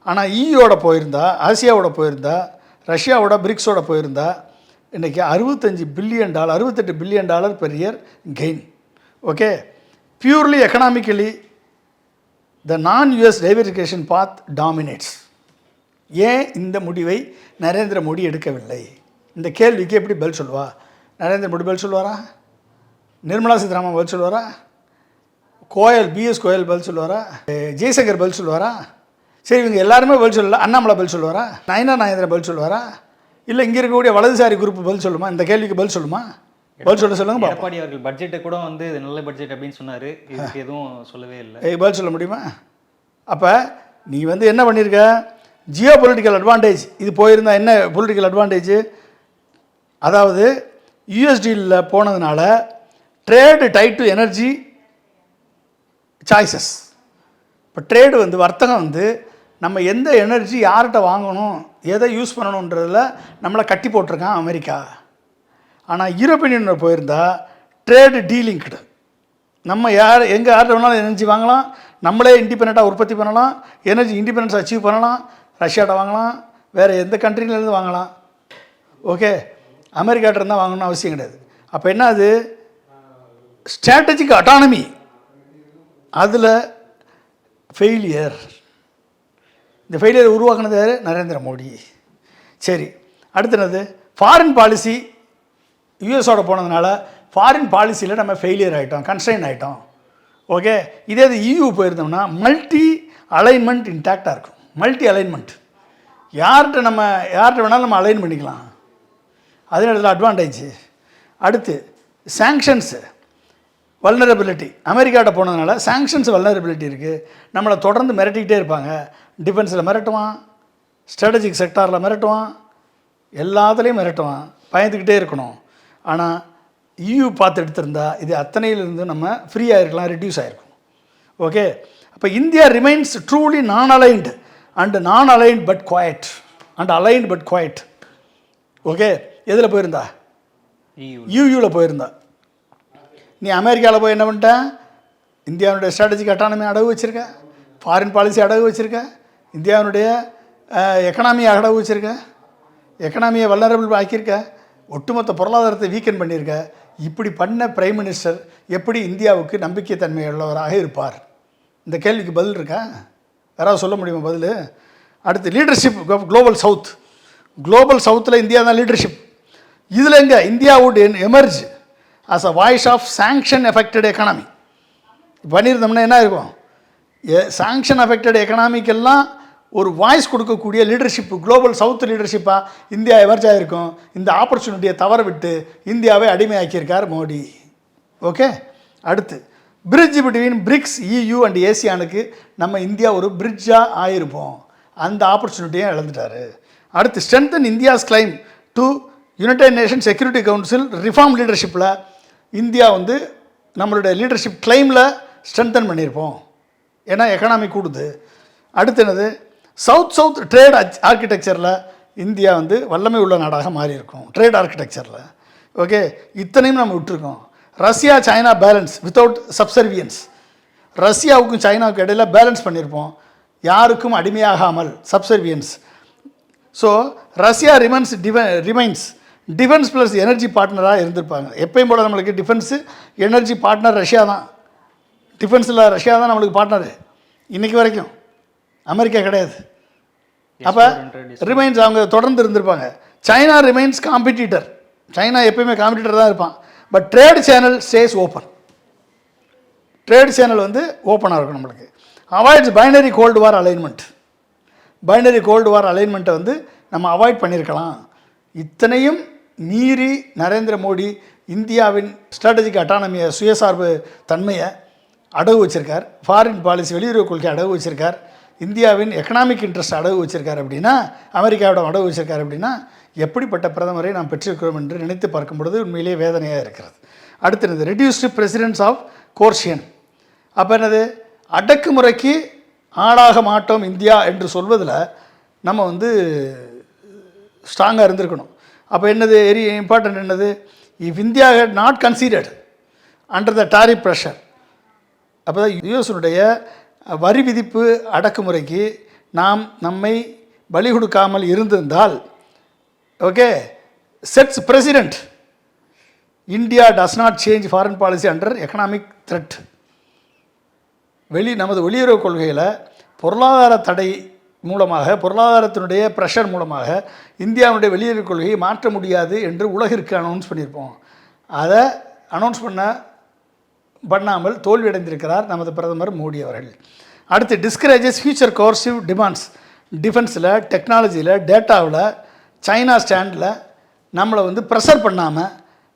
ஆனால் EUவோட போயிருந்தா, ஆசியாவோட போயிருந்தா, ரஷ்யாவோட பிரிக்ஸோட போயிருந்தா இன்றைக்கி 68 billion dollar per year gain. Okay. Purely economically the non US diversification path dominates. ஏன் இந்த முடிவை நரேந்திர மோடி எடுக்கவில்லை? இந்த கேள்விக்கு எப்படி பதில் சொல்லுவா? நரேந்திர மோடி பதில் சொல்லுவாரா? நிர்மலா சீதாராமன் பதில் சொல்லுவாரா? BS கோயல் பதில் சொல்லுவாரா? ஜெய்சங்கர் பதில் சொல்லுவாரா? சரி, இவங்க எல்லாருமே பதில் சொல்லல. அண்ணாமலை பதில் சொல்லுவாரா? நயனா நாகேந்திரன் பதில் சொல்லுவாரா? இல்லை இங்கே இருக்கக்கூடிய வலதுசாரி குரூப் பதில் சொல்லுமா? இந்த கேள்விக்கு பதில் சொல்லுமா? பதில் சொல்லுங்க. எடப்பாடி அவர்கள் பட்ஜெட்டை கூட வந்து இது நல்ல பட்ஜெட் அப்படின்னு சொன்னார். இதுக்கு எதுவும் சொல்லவே இல்லை. பதில் சொல்ல முடியுமா? அப்போ நீ வந்து என்ன பண்ணியிருக்க? ஜியோ பொலிட்டிக்கல் அட்வான்டேஜ் இது போயிருந்தா என்ன பொலிட்டிக்கல் அட்வான்டேஜ்? அதாவது USDயில் போனதுனால trade tied to energy choices. இப்போ ட்ரேடு வந்து வர்த்தகம் வந்து நம்ம எந்த எனர்ஜி யார்கிட்ட வாங்கணும், எதை யூஸ் பண்ணணுன்றதில் நம்மளை கட்டி போட்டிருக்கான் அமெரிக்கா. ஆனால் யூரோப்பியன் யூனியன் போயிருந்தா ட்ரேடு டீலிங்க்டு. நம்ம யார்கிட்ட வேணாலும் எனர்ஜி வாங்கலாம், நம்மளே இண்டிபெண்ட்டாக உற்பத்தி பண்ணலாம், எனர்ஜி இண்டிபெண்டன்ஸ் அச்சீவ் பண்ணலாம். ரஷ்யாட்ட வாங்கலாம், வேறு எந்த கண்ட்ரிலேருந்து வாங்கலாம். ஓகே. அமெரிக்காட்ட இருந்தால் வாங்கணும்னு அவசியம் கிடையாது. அப்போ என்ன அது? ஸ்ட்ராட்டஜிக் அட்டானமி அதில் ஃபெயிலியர். இந்த ஃபெயிலியர் உருவாக்குனது யார்? நரேந்திர மோடி. சரி, அடுத்தது ஃபாரின் பாலிசி. யூஎஸோட போனதுனால ஃபாரின் பாலிசியில் நம்ம ஃபெயிலியர் ஆகிட்டோம், கன்ஸ்ட்ரெயின் ஆகிட்டோம். ஓகே. இதே இது EU போயிருந்தோம்னா மல்டி அலைன்மெண்ட் இன்டாக்டாக இருக்கும். மல்டி அலைன்மெண்ட் யார்கிட்ட வேணாலும் நம்ம அலைன் பண்ணிக்கலாம். அதே இடத்துல அட்வான்டேஜ். அடுத்து சாங்ஷன்ஸு வல்னரபிலிட்டி. அமெரிக்காட்ட போனதுனால சாங்ஷன்ஸ் வல்னரபிலிட்டி இருக்குது. நம்மளை தொடர்ந்து மிரட்டிக்கிட்டே இருப்பாங்க. டிஃபென்ஸில் மிரட்டுவான், ஸ்ட்ராட்டஜிக் செக்டாரில் மிரட்டுவான், எல்லாத்துலேயும் மிரட்டுவான். பயந்துக்கிட்டே இருக்கணும். ஆனால் EU பார்த்து எடுத்திருந்தா இது அத்தனையிலிருந்து நம்ம ஃப்ரீயாக இருக்கலாம், ரெடியூஸ் ஆகிருக்கும். ஓகே. அப்போ India remains truly non-aligned but quiet and aligned but quiet. Okay. எதில் போயிருந்தா? EUவில் போயிருந்தா. நீ அமெரிக்காவில் போய் என்ன பண்ணிட்ட? இந்தியாவுடைய ஸ்ட்ராட்டஜிக் அட்டானமி அடகு வச்சுருக்க, ஃபாரின் பாலிசி அடகு வச்சுருக்க, இந்தியாவுடைய எக்கனாமியை அடகு வச்சுருக்க, எக்கனாமியை வல்னரபிள் ஆக்கியிருக்க, ஒட்டுமொத்த பொருளாதாரத்தை வீக்கன் பண்ணியிருக்க. இப்படி பண்ண பிரைம் மினிஸ்டர் எப்படி இந்தியாவுக்கு நம்பிக்கைத்தன்மை உள்ளவராக இருப்பார்? இந்த கேள்விக்கு பதில் இருக்கா? யாராவது சொல்ல முடியுமா பதில்? அடுத்து லீடர்ஷிப் குளோபல் சவுத். குளோபல் சவுத்தில் இந்தியா தான் லீடர்ஷிப். இதில் எங்கே India would emerge as a voice of sanction affected economy பண்ணியிருந்தோம்னா என்ன இருக்கும்? சாங்ஷன் அஃபெக்டட் எக்கனாமிக்கெல்லாம் ஒரு வாய்ஸ் கொடுக்கக்கூடிய லீடர்ஷிப், குளோபல் சவுத் லீடர்ஷிப்பாக இந்தியா எமர்ஜ் ஆகிருக்கும். இந்த ஆப்பர்ச்சுனிட்டியை தவற விட்டு இந்தியாவை அடிமையாக்கியிருக்கார் மோடி. ஓகே. அடுத்து bridge between BRICS, EU and ஏசியானுக்கு நம்ம இந்தியா ஒரு பிரிட்ஜாக ஆகிருப்போம். அந்த ஆப்பர்ச்சுனிட்டியை இழந்துட்டார். அடுத்து strengthen India's claim to United nation security council reform லீடர்ஷிப்பில் India வந்து நம்மளுடைய லீடர்ஷிப் கிளைமில் ஸ்ட்ரென்தன் பண்ணியிருப்போம். ஏன்னா எக்கனாமி கூடுது. அடுத்து என்னது? சவுத் ட்ரேட் ஆர்கிடெக்சரில் இந்தியா வந்து வல்லமை உள்ள நாடாக மாறி இருக்கும். ட்ரேட் ஆர்கிடெக்சரில். ஓகே. இத்தனையும் நம்ம விட்டுருக்கோம். Russia China balance without subservience. ரஷ்யாவுக்கும் சைனாவுக்கும் இடையில் பேலன்ஸ் பண்ணியிருப்போம், யாருக்கும் அடிமையாகாமல், subservience. So Russia remains defence plus energy பார்ட்னராக இருந்திருப்பாங்க. எப்பயும் போல் நம்மளுக்கு டிஃபென்ஸு எனர்ஜி பார்ட்னர் ரஷ்யா தான். டிஃபென்ஸில் ரஷ்யா தான் நம்மளுக்கு பார்ட்னரு இன்றைக்கி வரைக்கும், அமெரிக்கா கிடையாது. அப்போ ரிமைன்ஸ் அவங்க தொடர்ந்து இருந்திருப்பாங்க. China remains competitor. சைனா எப்பயுமே காம்படிட்டர் தான் இருப்பான். But trade channel stays open. Trade channel வந்து ஓப்பனாக இருக்கும் நம்மளுக்கு. Avoids binary cold war alignment. Binary cold war அலைன்மெண்ட்டை வந்து நம்ம அவாய்ட் பண்ணியிருக்கலாம். இத்தனையும் மீறி நரேந்திர மோடி இந்தியாவின் ஸ்ட்ராட்டஜிக் அட்டானமியை, சுயசார்பு தன்மையை அடகு வச்சிருக்கார். ஃபாரின் பாலிசி, வெளியுறவு கொள்கை அடகு வச்சிருக்கார். இந்தியாவின் எக்கனாமிக் இன்ட்ரெஸ்ட் அடகு வச்சிருக்கார். அப்படின்னா அமெரிக்காவிடம் அடகு வச்சிருக்கார். அப்படின்னா எப்படிப்பட்ட பிரதமரை நாம் பெற்றிருக்கிறோம் என்று நினைத்து பார்க்கும் பொழுது உண்மையிலேயே வேதனையாக இருக்கிறது. அடுத்து என்னது? Reduced precedents of coercion. அப்போ என்னது? அடக்குமுறைக்கு ஆளாக மாட்டோம் இந்தியா என்று சொல்வதில் நம்ம வந்து ஸ்ட்ராங்காக இருந்திருக்கணும். அப்போ என்னது வெரி இம்பார்ட்டன்ட் என்னது? If India had not considered under the tariff pressure. அப்போ தான் யுஎஸ்னுடைய வரி விதிப்பு அடக்குமுறைக்கு நாம் நம்மை பலி கொடுக்காமல் இருந்திருந்தால், okay, sets president India does not change foreign policy under economic thread. நமது வெளியுறவு கொள்கையில் பொருளாதார தடை மூலமாக, பொருளாதாரத்தினுடைய ப்ரெஷர் மூலமாக இந்தியாவுடைய வெளியுறவு கொள்கையை மாற்ற முடியாது என்று உலகிற்கு அனௌன்ஸ் பண்ணியிருப்போம். அதை அனௌன்ஸ் பண்ணாமல் தோல்வியடைந்திருக்கிறார் நமது பிரதமர் மோடி அவர்கள். அடுத்து டிஸ்கரேஜஸ் ஃபியூச்சர் கோர்சிவ் டிமாண்ட்ஸ். டிஃபென்ஸில், டெக்னாலஜியில், டேட்டாவில் சைனா ஸ்டாண்டில் நம்மளை வந்து ப்ரெஷர் பண்ணாமல்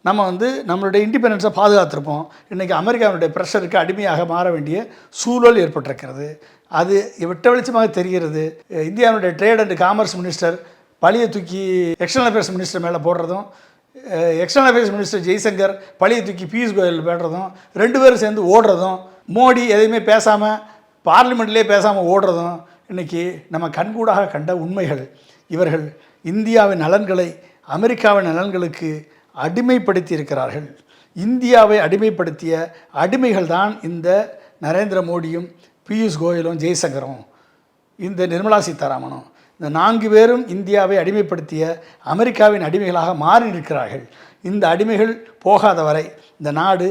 நம்ம வந்து நம்மளுடைய இண்டிபெண்டன்ஸை பாதுகாத்திருப்போம். இன்றைக்கி அமெரிக்காவுடைய ப்ரெஷருக்கு அடிமையாக மாற வேண்டிய சூழல் ஏற்பட்டிருக்கிறது. அது வெட்ட வெளிச்சமாக தெரிகிறது. இந்தியாவுடைய ட்ரேட் அண்ட் காமர்ஸ் மினிஸ்டர் பழியை தூக்கி எக்ஸ்டர்னல் அஃபேர்ஸ் மினிஸ்டர் மேலே போடுறதும், எக்ஸ்டர்னல் அஃபேர்ஸ் மினிஸ்டர் ஜெய்சங்கர் பழியை தூக்கி பியூஷ் கோயல் போடுறதும், ரெண்டு பேரும் சேர்ந்து ஓடுறதும், மோடி எதையுமே பேசாமல் பார்லிமெண்ட்லேயே பேசாமல் ஓடுறதும் இன்றைக்கி நம்ம கண்கூடாக கண்ட உண்மைகள். இவர்கள் இந்தியாவின் நலன்களை அமெரிக்காவின் நலன்களுக்கு அடிமைப்படுத்தி இருக்கிறார்கள். இந்தியாவை அடிமைப்படுத்திய அடிமைகள் தான் இந்த நரேந்திர மோடியும், பியூஷ் கோயலும், ஜெய்சங்கரும், இந்த நிர்மலா சீதாராமனும். இந்த 4 பேரும் இந்தியாவை அடிமைப்படுத்திய அமெரிக்காவின் அடிமைகளாக மாறி இருக்கிறார்கள். இந்த அடிமைகள் போகாத வரை இந்த நாடு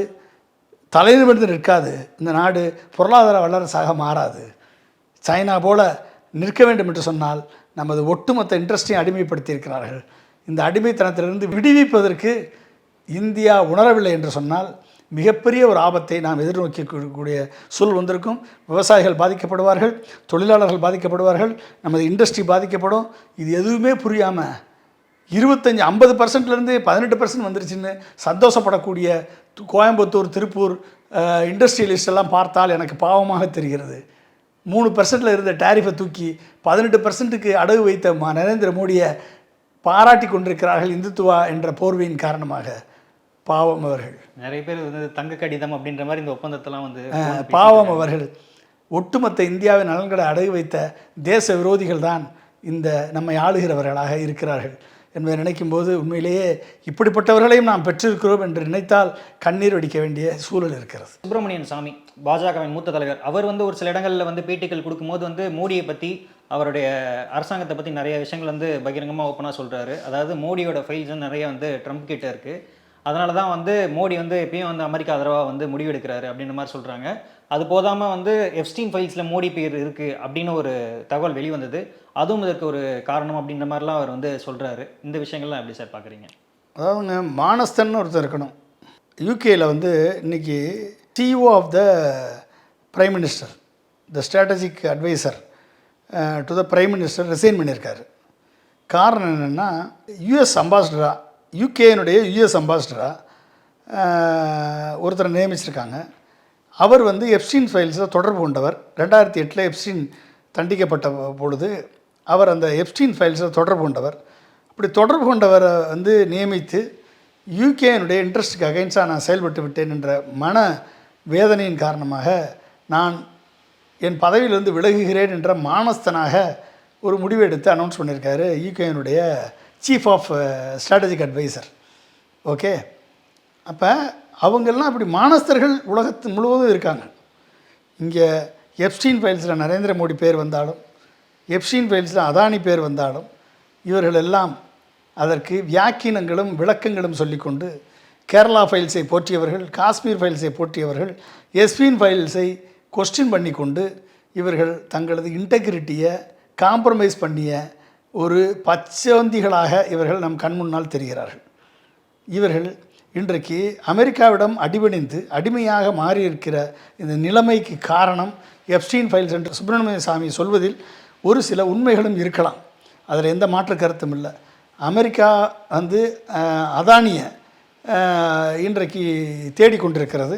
தலைநிமிர்ந்து நிற்காது. இந்த நாடு பொருளாதார வல்லரசாக மாறாது. சைனா போல நிற்க வேண்டும் என்று சொன்னால் நமது ஒட்டுமொத்த இன்ட்ரெஸ்டையும் அடிமைப்படுத்தி இருக்கிறார்கள். இந்த அடிமைத்தனத்திலிருந்து விடுவிப்பதற்கு இந்தியா உணரவில்லை என்று சொன்னால் மிகப்பெரிய ஒரு ஆபத்தை நாம் எதிர்நோக்கக்கூடிய சூழல் வந்திருக்கும். விவசாயிகள் பாதிக்கப்படுவார்கள், தொழிலாளர்கள் பாதிக்கப்படுவார்கள், நமது இண்டஸ்ட்ரி பாதிக்கப்படும். இது எதுவுமே புரியாமல் 25-50%லேருந்து 18% வந்துருச்சுன்னு சந்தோஷப்படக்கூடிய கோயம்புத்தூர், திருப்பூர் இண்டஸ்ட்ரியலிஸ்ட் எல்லாம் பார்த்தால் எனக்கு பாவமாக தெரிகிறது. 3% இருந்த டேரிஃபை தூக்கி 18%க்கு அடகு வைத்த நரேந்திர மோடியை பாராட்டி கொண்டிருக்கிறார்கள் இந்துத்துவா என்ற போர்வையின் காரணமாக. பாவம் அவர்கள். நிறைய பேர் வந்து தங்க கடிதம் அப்படின்ற மாதிரி இந்த ஒப்பந்தத்தெல்லாம் வந்து பாவம் அவர்கள். ஒட்டுமொத்த இந்தியாவின் நலன்களை அடகு வைத்த தேச விரோதிகள் தான் இந்த நம்மை ஆளுகிறவர்களாக இருக்கிறார்கள் என்பதை நினைக்கும் போது உண்மையிலேயே இப்படிப்பட்டவர்களையும் நாம் பெற்றிருக்கிறோம் என்று நினைத்தால் கண்ணீர் வடிக்க வேண்டிய சூழல் இருக்கிறது. சுப்பிரமணியன் சாமி, பாஜகவின் மூத்த தலைவர், அவர் வந்து ஒரு சில இடங்களில் வந்து பேட்டிகள் கொடுக்கும்போது வந்து மோடியை பற்றி, அவருடைய அரசாங்கத்தை பற்றி நிறைய விஷயங்கள் வந்து பகிரங்கமாக ஓப்பனாக சொல்கிறாரு. அதாவது மோடியோட ஃபைல்ஸ் நிறைய வந்து ட்ரம்ப் கிட்ட இருக்குது. அதனால தான் வந்து மோடி வந்து எப்பயும் வந்து அமெரிக்கா ஆதரவாக வந்து முடிவெடுக்கிறாரு அப்படின்ற மாதிரி சொல்கிறாங்க. அது போதாமல் வந்து எப்ஸ்டீன் ஃபைல்ஸில் மோடி பேர் இருக்குது அப்படின்னு ஒரு தகவல் வெளிவந்தது. அதுவும் இதற்கு ஒரு காரணம் அப்படின்ற மாதிரிலாம் அவர் வந்து சொல்கிறாரு. இந்த விஷயங்கள்லாம் எப்படி சார் பார்க்குறீங்க? அதாவதுங்க, மானஸ்தன் ஒருத்தர் இருக்கணும். யூகேயில் வந்து இன்றைக்கி CEO of the prime minister, the strategic adviser to the prime minister resign பண்ணியிருக்காரு. காரணம் என்னென்னா, யுஎஸ் அம்பாசிடராக, யூகேனுடைய யுஎஸ் அம்பாசிடராக ஒருத்தரை நியமிச்சிருக்காங்க. அவர் வந்து எப்ஸ்டீன் ஃபைல்ஸை தொடர்பு கொண்டவர். 2008 எப்ஸ்டீன் தண்டிக்கப்பட்ட பொழுது அவர் அந்த எப்ஸ்டீன் ஃபைல்ஸை தொடர்பு கொண்டவர். அப்படி தொடர்பு கொண்டவரை வந்து நியமித்து யூகேனுடைய இன்ட்ரெஸ்ட்டுக்கு அகைன்ஸ்டாக நான் செயல்பட்டு விட்டேன் என்ற மன வேதனையின் காரணமாக நான் என் பதவியிலிருந்து விலகுகிறேன் என்ற மானஸ்தனாக ஒரு முடிவு எடுத்து அனௌன்ஸ் பண்ணியிருக்காரு யூகேனுடைய chief of strategic adviser. Okay, அப்போ அவங்கெல்லாம் அப்படி மானஸ்தர்கள் உலகத்து முழுவதும் இருக்காங்க. இங்கே எப்ஸ்டீன் ஃபைல்ஸில் நரேந்திர மோடி பேர் வந்தாலும், எப்ஸ்டீன் ஃபைல்ஸில் அதானி பேர் வந்தாலும், இவர்கள் எல்லாம் அதற்கு வியாக்கியங்களும் விளக்கங்களும் சொல்லிக்கொண்டு கேரளா ஃபைல்ஸை போற்றியவர்கள், காஷ்மீர் ஃபைல்ஸை போற்றியவர்கள், எஸ்பின் ஃபைல்ஸை கொஸ்டின் பண்ணி கொண்டு இவர்கள் தங்களது இன்டெகிரிட்டியை காம்ப்ரமைஸ் பண்ணிய ஒரு பச்சவந்திகளாக இவர்கள் நம் கண் முன்னால் தெரிகிறார்கள். இவர்கள் இன்றைக்கு அமெரிக்காவிடம் அடிபணிந்து அடிமையாக மாறியிருக்கிற இந்த நிலைமைக்கு காரணம் எப்ஸ்டீன் ஃபைல்ஸ் என்று சுப்பிரமணிய சாமி சொல்வதில் ஒரு சில உண்மைகளும் இருக்கலாம். அதில் எந்த மாற்று கருத்தும் இல்லை. அமெரிக்கா வந்து அதானியை இன்றைக்கு தேடிக்கொண்டிருக்கிறது.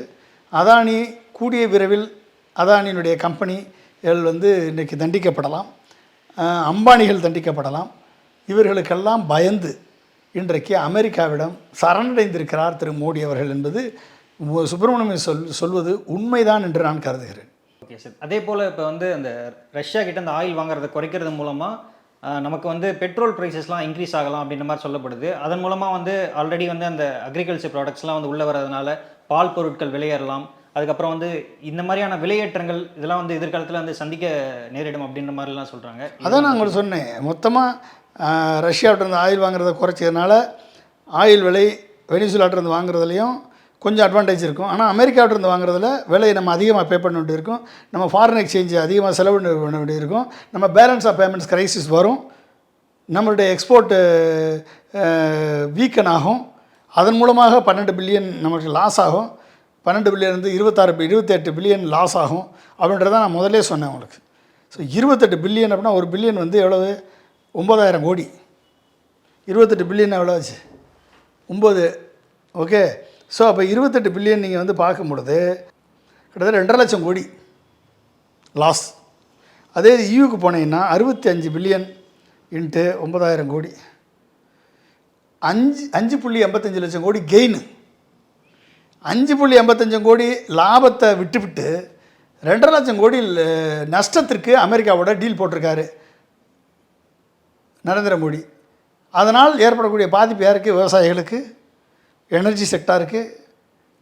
அதானி கூடிய விரைவில் அதானியினுடைய கம்பெனிகள் வந்து இன்றைக்கு தண்டிக்கப்படலாம், அம்பானிகள் தண்டிக்கப்படலாம். இவர்களுக்கெல்லாம் பயந்து இன்றைக்கு அமெரிக்காவிடம் சரணடைந்திருக்கிறார் திரு மோடி அவர்கள் என்பது சுப்பிரமணியம் சொல்வது உண்மைதான் என்று நான் கருதுகிறேன். Okay sir. அதே போல் இப்போ வந்து அந்த ரஷ்யா கிட்ட அந்த ஆயில் வாங்குறதை குறைக்கிறது மூலமாக நமக்கு வந்து பெட்ரோல் ப்ரைஸஸ்லாம் இன்க்ரீஸ் ஆகலாம் அப்படின்ற மாதிரி சொல்லப்படுது. அதன் மூலமாக வந்து ஆல்ரெடி வந்து அந்த அக்ரிகல்ச்சர் ப்ராடக்ட்ஸ்லாம் வந்து உள்ளே வரதுனால பால் பொருட்கள் விலையேறலாம். அதுக்கப்புறம் வந்து இந்த மாதிரியான விலையேற்றங்கள் இதெல்லாம் வந்து எதிர்காலத்தில் வந்து சந்திக்க நேரிடும் அப்படின்ற மாதிரிலாம் சொல்கிறாங்க. அதான் நான் உங்களுக்கு சொன்னேன், மொத்தமாக ரஷ்யாவிட்டிருந்து ஆயில் வாங்குறதை குறைச்சதுனால ஆயில் விலை வெனிசுலாட்டிருந்து வாங்குறதுலையும் கொஞ்சம் அட்வான்டேஜ் இருக்கும். ஆனால் அமெரிக்காவிட்டிருந்து வாங்குறதுல விலையை நம்ம அதிகமாக பே பண்ண வேண்டியிருக்கும், நம்ம ஃபாரின் எக்ஸ்சேஞ்சு அதிகமாக செலவு பண்ண வேண்டியிருக்கும், நம்ம பேலன்ஸ் ஆஃப் பேமெண்ட்ஸ் கிரைசிஸ் வரும், நம்மளுடைய எக்ஸ்போர்ட்டு வீக்கன் ஆகும். அதன் மூலமாக 12 பில்லியன் நமக்கு லாஸ் ஆகும். 12 பில்லியன் வந்து 28 பில்லியன் லாஸ் ஆகும் அப்படின்றத நான் முதலே சொன்னேன் உங்களுக்கு. ஸோ 28 பில்லியன் அப்படின்னா ஒரு பில்லியன் வந்து எவ்வளவு? 9,000 கோடி. 28 பில்லியன் எவ்வளோ ஆச்சு? 9. ஓகே, ஸோ அப்போ 28 பில்லியன் நீங்கள் வந்து பார்க்கும் பொழுது கிட்டத்தட்ட 2.5 லட்சம் கோடி லாஸ். அதே ஈவுக்கு போனீங்கன்னா 65 பில்லியன் இன்ட்டு 9,000 கோடி, 5.85 லட்சம் கோடி கெயின். 5.85 கோடி லாபத்தை விட்டுவிட்டு 2.5 லட்சம் கோடி நஷ்டத்திற்கு அமெரிக்காவோட டீல் போட்டிருக்காரு நரேந்திர மோடி. அதனால் ஏற்படக்கூடிய பாதிப்பு யாருக்கு? விவசாயிகளுக்கு, எனர்ஜி செக்டாருக்கு,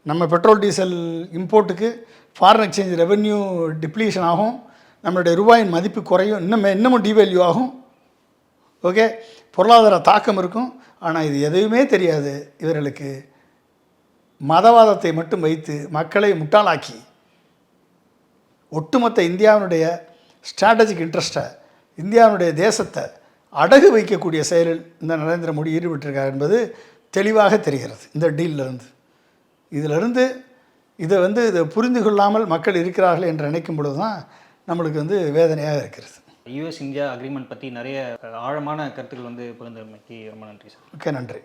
நம்ம பெட்ரோல் டீசல் இம்போர்ட்டுக்கு, ஃபாரின் எக்ஸ்சேஞ்ச் ரெவென்யூ டிப்ளீஷன் ஆகும், நம்மளுடைய ரூபாயின் மதிப்பு குறையும், இன்னமும் டிவேல்யூ ஆகும். ஓகே, பொருளாதார தாக்கம் இருக்கும். ஆனால் இது எதுவுமே தெரியாது இவர்களுக்கு. மதவாதத்தை மட்டும் வைத்து மக்களை முட்டாளாக்கி ஒட்டுமொத்த இந்தியாவினுடைய ஸ்ட்ராட்டஜிக் இன்ட்ரெஸ்ட்டை, இந்தியாவினுடைய தேசத்தை அடகு வைக்கக்கூடிய செயலில் இந்த நரேந்திர மோடி ஈடுபட்டிருக்கார் என்பது தெளிவாக தெரிகிறது. இந்த டீலிருந்து இதை புரிந்து கொள்ளாமல் மக்கள் இருக்கிறார்கள் என்று நினைக்கும் பொழுது தான் நம்மளுக்கு வந்து வேதனையாக இருக்கிறது. யுஎஸ் இந்தியா அக்ரிமெண்ட் பற்றி நிறைய ஆழமான கருத்துக்கள் வந்து பகிர்ந்தமைக்கு ரொம்ப நன்றி சார். ஓகே, நன்றி.